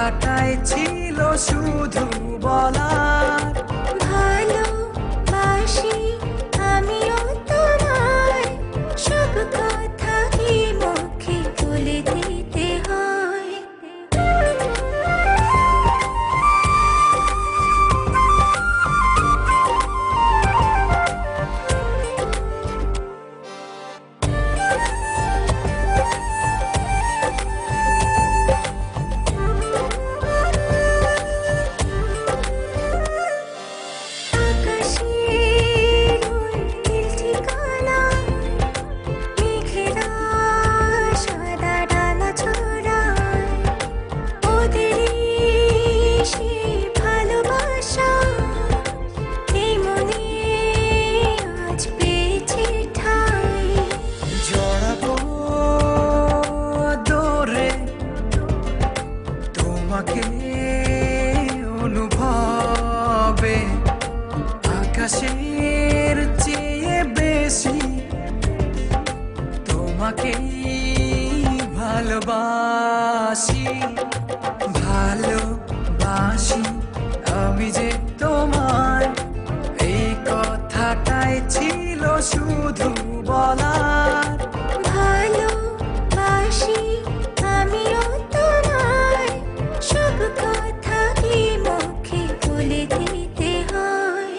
কথাটাই ছিল শুধু বলার। ভালোবাসি আমিও তোমায়, সব কথা কি মুখে বলে দিতে হয়? অনুভবে আকাশের চেয়ে বেশি তোমাকে ভালোবাসি। ভালোবাসি আমি যে তোমায়, এই কথাটাই ছিল শুধু বলার। ভালোবাসি আমিও তোমায়, সব কথা কি মুখে বলে দিতে হয়?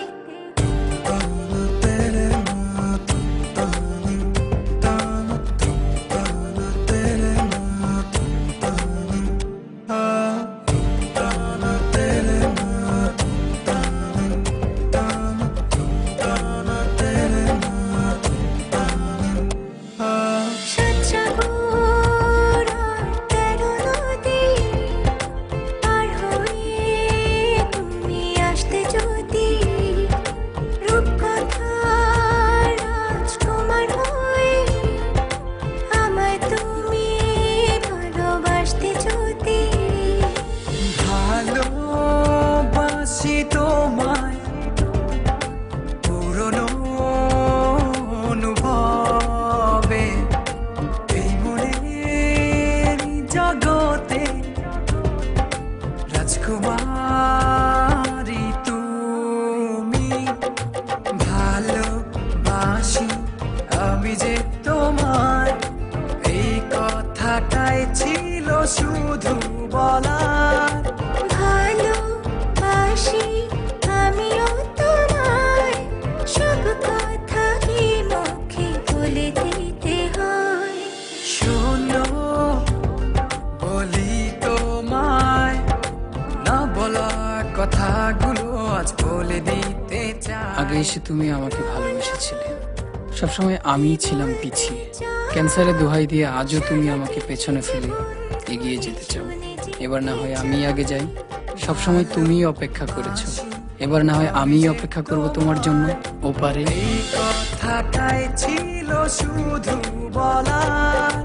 ভালোবাসি তোমায় পুরনো অনুভবে, এই মনের জগতে রাজকুমারী তুমি। ভালোবাসি আমি যে তোমায়, এই কথাটাই ছিল শুধু বলার। ভালোবাসি আমিও তোমায়, সব কথা কি মুখে বলে দিতে হয়? শোনো বলি তোমায়, না বলা কথাগুলো আজ বলে দিতে চাই। আগে এসে তুমি আমাকে ভালোবেসেছিলে, সবসময় আমিই ছিলাম পিছিয়ে। ক্যান্সারে দোহাই দিয়ে আজও তুমি আমাকে পেছনে ফেলে এগিয়ে যেতে চাও। এবার না হয় আমি আগে যাই, সবসময় তুমিই অপেক্ষা করেছো, এবার না হয় আমিই অপেক্ষা করব তোমার জন্য ওপারে। এই কথাটাই ছিল শুধু বলার।